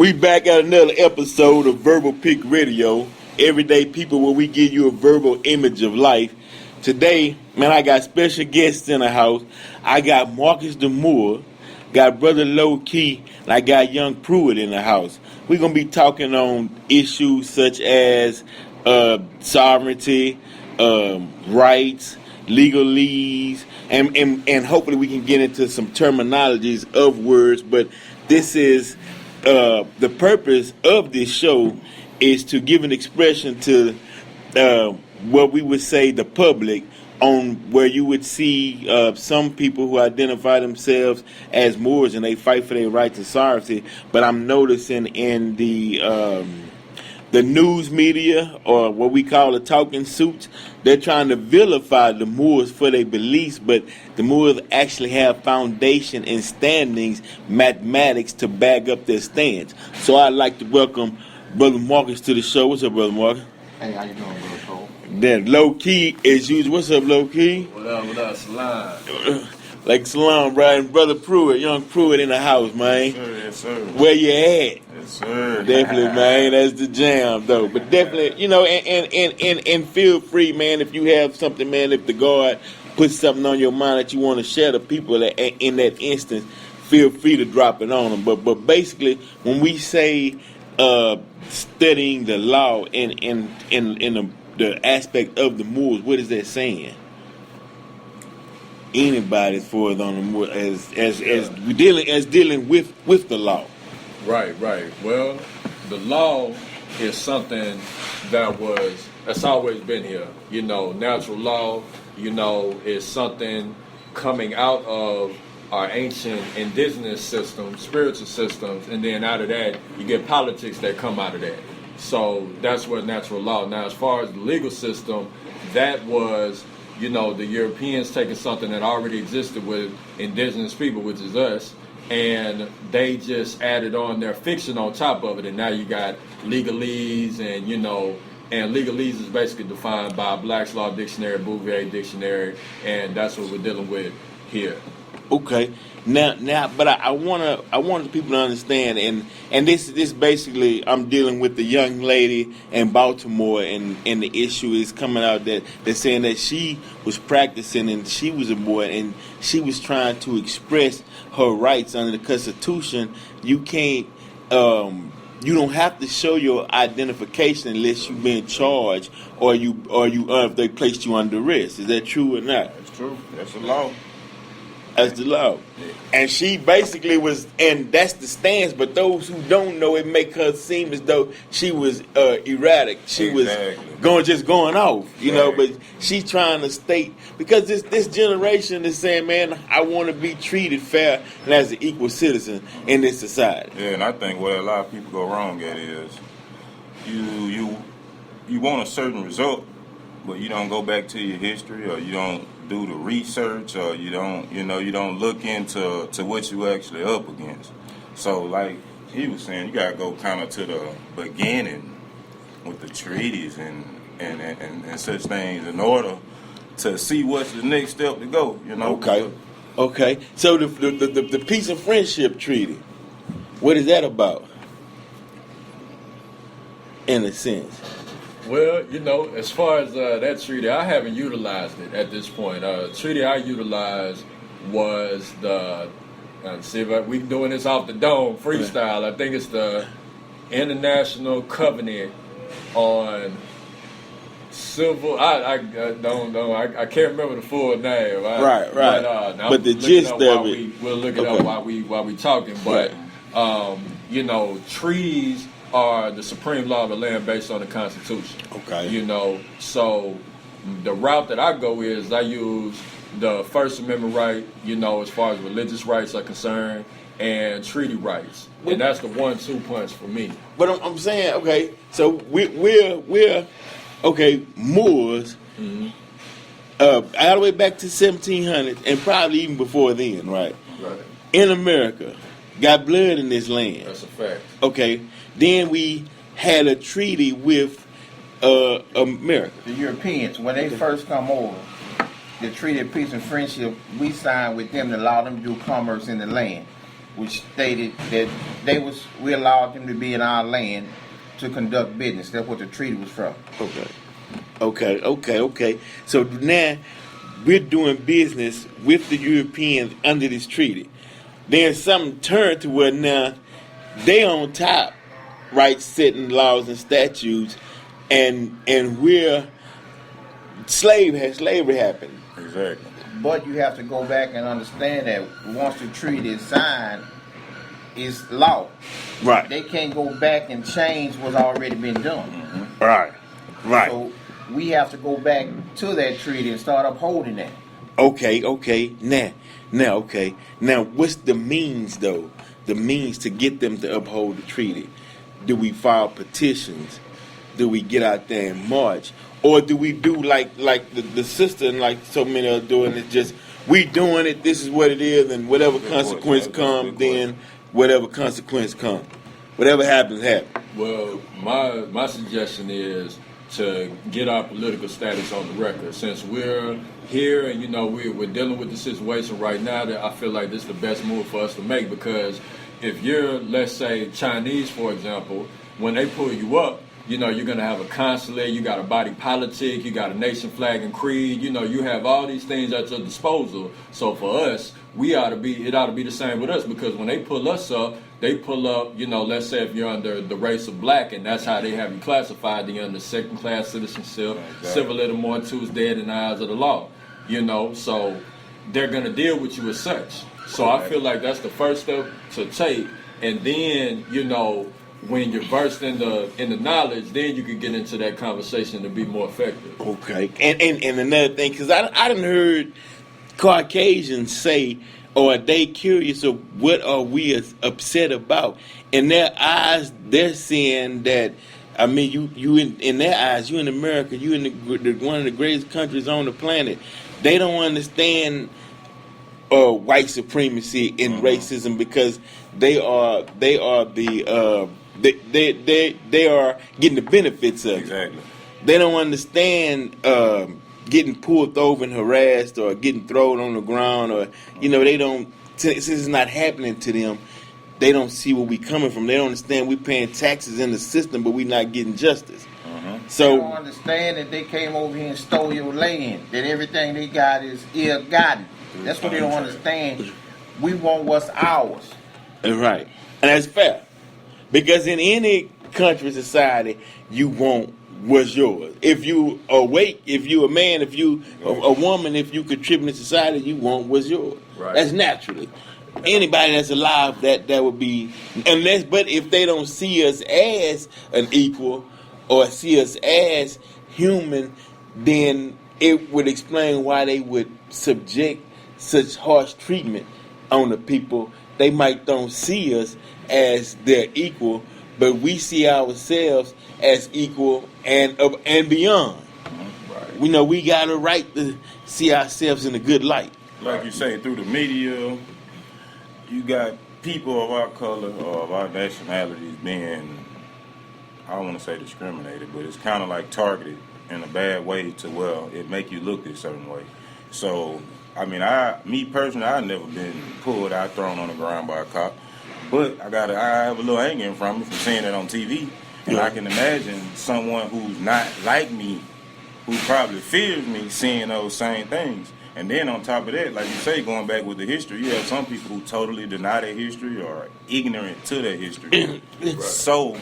We back at another episode of Verbal Pick Radio. Everyday people where we give you a verbal image of life. Today, man, I got special guests in the house. I got Marcus DeMoore, got Brother Low Key, and I got Young Pruitt in the house. We're going to be talking on issues such as sovereignty, rights, legalese, and hopefully we can get into some terminologies of words. But this is the purpose of this show is to give an expression to what we would say the public on where you would see some people who identify themselves as Moors and they fight for their rights and sovereignty. But I'm noticing in the news media, or what we call the talking suits, they're trying to vilify the Moors for their beliefs, but the Moors actually have foundation and standings, mathematics to back up their stance. So I'd like to welcome Brother Marcus to the show. What's up, Brother Marcus? Hey, how you doing, Brother Cole? Then Low Key as usual. What's up, Low Key? What up, Salam? Like Salam, right? And Brother Pruitt, Young Pruitt in the house, man. Yes, sir. Where you at? Yes, sir. Definitely, man. That's the jam, though. But definitely, and feel free, man, if you have something, man, if the God puts something on your mind that you want to share to people that, in that instance, feel free to drop it on them. But basically, when we say studying the law in the aspect of the Moors, what is that saying? Anybody for it on the Moors as dealing with the law. Right. Well, the law is something that's always been here. You know, natural law, is something coming out of our ancient indigenous systems, spiritual systems, and then out of that, you get politics that come out of that. So that's what natural law. Now, as far as the legal system, that was, the Europeans taking something that already existed with indigenous people, which is us, and they just added on their fiction on top of it, and now you got legalese, and legalese is basically defined by Black's Law Dictionary, Bouvier Dictionary, and that's what we're dealing with here. Okay. Now, but I want people to understand, and this basically, I'm dealing with the young lady in Baltimore, and the issue is coming out that they're saying that she was practicing and she was a boy and she was trying to express her rights under the Constitution. You can't, you don't have to show your identification unless you've been charged or if they placed you under arrest. Is that true or not? That's true. That's the law. That's the law. And she basically was, and that's the stance, but those who don't know, it make her seem as though she was erratic. She was going off, but she's trying to state, because this generation is saying, man, I want to be treated fair and as an equal citizen in this society. Yeah, and I think where a lot of people go wrong at is you want a certain result, but you don't go back to your history, or you don't do the research, or you don't look into what you actually up against. So like he was saying, you gotta go kind of to the beginning with the treaties and such things in order to see what's the next step to go. Okay. So the Peace and Friendship Treaty, what is that about? In a sense. Well, as far as that treaty, I haven't utilized it at this point. Treaty I utilized was see if we doing this off the dome, freestyle. I think it's the International Covenant on Civil. I don't know. I can't remember the full name. Right. But the gist of it. We'll look it up while we talking. But treaties are the supreme law of the land based on the Constitution. Okay. So the route that I go is I use the First Amendment right, as far as religious rights are concerned, and treaty rights. And that's the 1-2 punch for me. But I'm saying, okay, so we're Moors, all the way back to 1700 and probably even before then, right? Right. In America, got blood in this land. That's a fact. Okay. Then we had a treaty with America. The Europeans, when they first come over, the Treaty of Peace and Friendship, we signed with them to allow them to do commerce in the land. which stated that we allowed them to be in our land to conduct business. That's what the treaty was from. Okay. So now we're doing business with the Europeans under this treaty. Then something turned to where now they on top, right, setting laws and statutes, and we're slavery happened. Exactly. But you have to go back and understand that once the treaty is signed, it's law. Right. They can't go back and change what's already been done. Mm-hmm. Right. So we have to go back to that treaty and start upholding that. Okay. Now, what's the means, though? The means to get them to uphold the treaty? Do we file petitions? Do we get out there and march? Or do we do like the sister and like so many are doing it, just we doing it, this is what it is, and whatever consequence comes, then whatever consequence comes. Whatever happens, happens. Well, my suggestion is to get our political status on the record. Since we're here and, we're dealing with the situation right now, that I feel like this is the best move for us to make, because if you're, let's say, Chinese, for example, when they pull you up, you're going to have a consulate, you got a body politic, you got a nation flag and creed, you have all these things at your disposal. So for us, it ought to be the same with us, because when they pull us up, let's say if you're under the race of black, and that's how they have you classified, then you're under second-class citizenship, civil little more twos dead in the eyes of the law, so they're going to deal with you as such. So I feel like that's the first step to take, and then, when you're versed in the knowledge, then you can get into that conversation to be more effective. Okay, and another thing, because I done heard Caucasians say, or are they curious of what are we upset about? In their eyes, they're saying that, I mean, you in their eyes, you in America, you in one of the greatest countries on the planet. They don't understand white supremacy and racism, because they are they are getting the benefits of it. Exactly. They don't understand getting pulled over and harassed, or getting thrown on the ground, or they don't. Since it's not happening to them, they don't see where we coming from. They don't understand we paying taxes in the system, but we not getting justice. So they don't understand that they came over here and stole your land. That everything they got is ill-gotten. That's what they don't understand. We want what's ours. Right, and that's fair, because in any country, society, you want what's yours. If you awake, if you a man, if you a woman, if you contribute to society, you want what's yours. Right. That's naturally. Anybody that's alive, that would be, but if they don't see us as an equal or see us as human, then it would explain why they would subject such harsh treatment on the people. They might don't see us as their equal, but we see ourselves as equal and beyond. Right. We know we got a right to see ourselves in a good light. Like you say, through the media, you got people of our color or of our nationalities being, I don't want to say discriminated, but it's kind of like targeted in a bad way to, well, it make you look this certain way. So, I mean, me personally, I've never been pulled out, thrown on the ground by a cop. But I have a little anger from it, from seeing it on TV. And I can imagine someone who's not like me, who probably fears me, seeing those same things. And then on top of that, like you say, going back with the history, you have some people who totally deny their history or are ignorant to their history. Right. So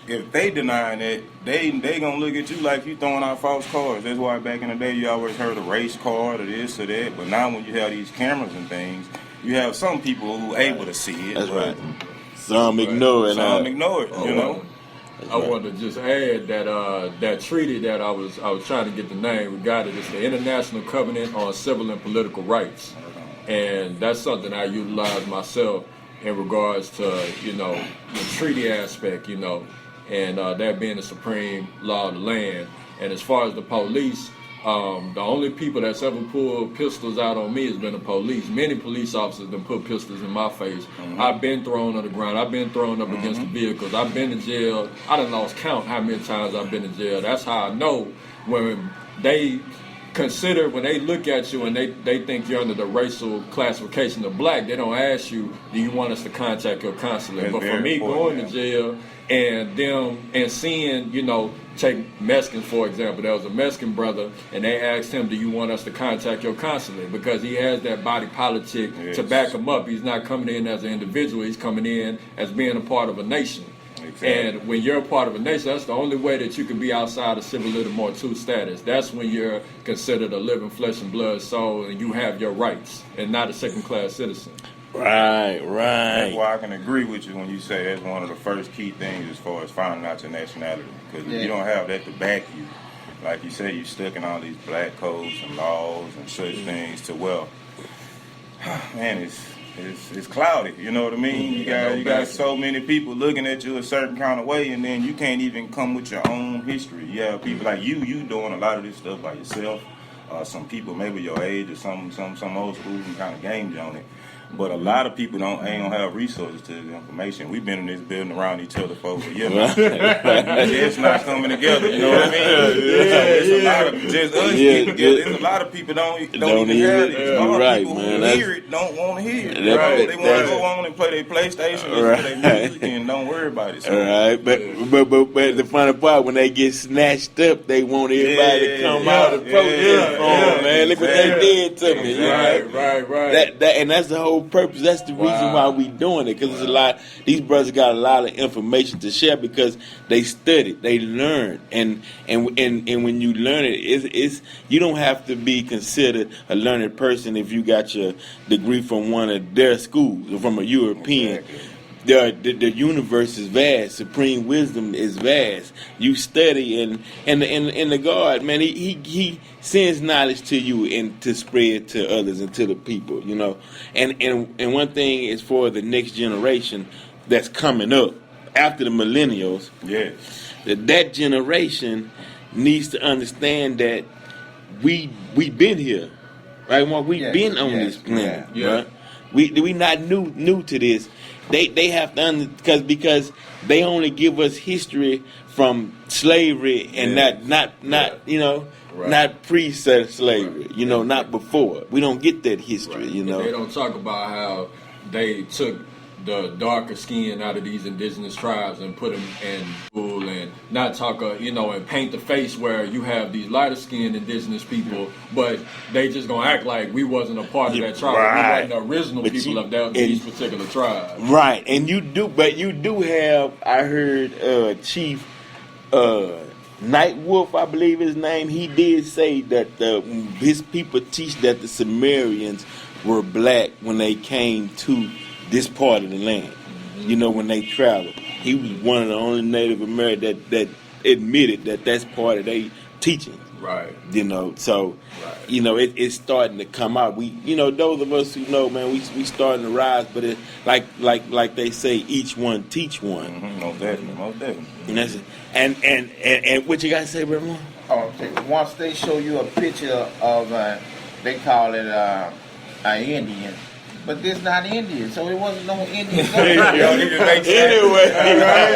if they denying it, they gonna look at you like you throwing out false cards. That's why back in the day you always heard a race card or this or that. But now when you have these cameras and things, you have some people who are able to see it. That's right. Some ignore it. Some ignore it. You know. I want to just add that that treaty that I was trying to get the name. We got it. It's the International Covenant on Civil and Political Rights, and that's something I utilize myself in regards to the treaty aspect, and that being the supreme law of the land. And as far as the police, the only people that's ever pulled pistols out on me has been the police. Many police officers have put pistols in my face. Mm-hmm. I've been thrown on the ground. I've been thrown up against the vehicles. I've been in jail. I done lost count how many times I've been in jail. That's how I know when they consider when they look at you and they think you're under the racial classification of black, they don't ask you, do you want us to contact your consulate? But for me, going to jail and seeing, take Mexicans for example. There was a Mexican brother, and they asked him, do you want us to contact your consulate? Because he has that body politic to back him up. He's not coming in as an individual. He's coming in as being a part of a nation. Exactly. And when you're a part of a nation, that's the only way that you can be outside of civil little more two status. That's when you're considered a living flesh and blood soul, and you have your rights, and not a second-class citizen. Right. That's why I can agree with you when you say that's one of the first key things as far as finding out your nationality. Because if you don't have that to back you, like you say, you're stuck in all these black codes and laws and such things to, well, man, it's cloudy. You know what I mean? You got so many people looking at you a certain kind of way, and then you can't even come with your own history. You have people like you doing a lot of this stuff by yourself. Some people maybe your age or some old school and kind of games on it. But a lot of people ain't gonna have resources to the information. We've been in this building around each other for over a year now. It's not coming together. You know what I mean? It's a lot of just us getting together. There's a lot of people don't even have it. A lot of people who hear it don't want to hear it. They want to go on and play their PlayStation, listen to their music, and don't worry about it. So. Right, but the funny part, when they get snatched up, they want everybody to come out and protest for them, man. Look what they did to me. Right. And that's the whole purpose. That's the reason why we doing it, because these brothers got a lot of information to share because they studied, they learned, and when you learn it's you don't have to be considered a learned person if you got your degree from one of their schools or from a European. Exactly. The universe is vast. Supreme wisdom is vast. You study, and the God, man, he sends knowledge to you and to spread to others and to the people, And one thing is for the next generation that's coming up after the millennials. Yes. That generation needs to understand that we been here, right? We've been on this planet, right? We not new to this. They have to because they only give us history from slavery and not pre-slavery, not before. We don't get that history, They don't talk about how they took the darker skin out of these indigenous tribes and put them in school, and not talk, and paint the face where you have these lighter skinned indigenous people, but they just gonna act like we wasn't a part of that tribe. Right. We wasn't the original people of these particular tribes. Right, and you do have, I heard Chief Nightwolf, I believe his name, he did say that his people teach that the Sumerians were black when they came to this part of the land. When they traveled. He was one of the only Native Americans that admitted that that's part of their teaching. Right. So, it's starting to come out. We, those of us who know, man, we starting to rise, but it, like they say, each one teach one. Mm-hmm. Most definitely. And that's it. And what you got to say, Brother? Once they show you a picture of, they call it an Indian. But this not Indian, so it wasn't no Indian. Anyway,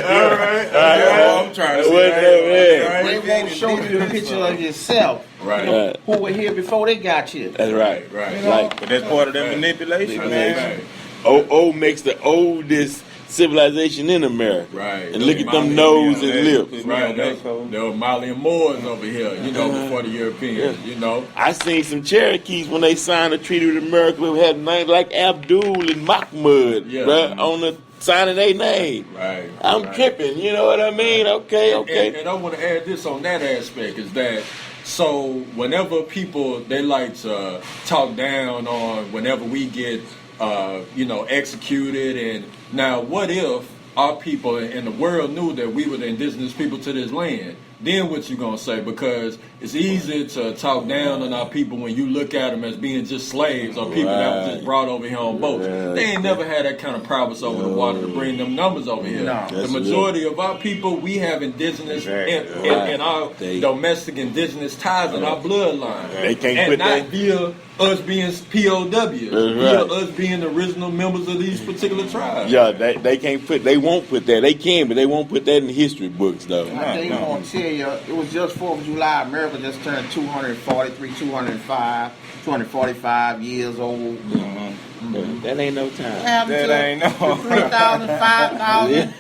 all right. I'm trying to say. They won't show you the picture of yourself. Right. Who were here before they got you. That's right. But that's part of that manipulation, man. O makes the oldest civilization in America. Right. And look at them nose and lips. Right. There were Mali and Moors over here, before the Europeans, I seen some Cherokees when they signed a treaty with America who had names like Abdul and Mahmud, on the sign of their name. Right. I'm tripping, you know what I mean? Okay. And I want to add this on that aspect is that, so whenever people, they like to talk down on whenever we get executed, and now what if our people in the world knew that we were the indigenous people to this land? Then what you gonna say? Because it's easy to talk down on our people when you look at them as being just slaves or people that were just brought over here on boats. They ain't never had that kind of prowess over the water to bring them numbers over here. No. The majority of our people, we have indigenous and our domestic indigenous ties in our bloodline. They can't and put not that via us being POWs, via us being original members of these particular tribes. Yeah, they can't put. They won't put that. They can, but they won't put that in the history books, though. They won't tell tell you, it was just 4th of July. America just turned 243, 205, 245 years old. That ain't no time. That ain't no 3,000, 5,000.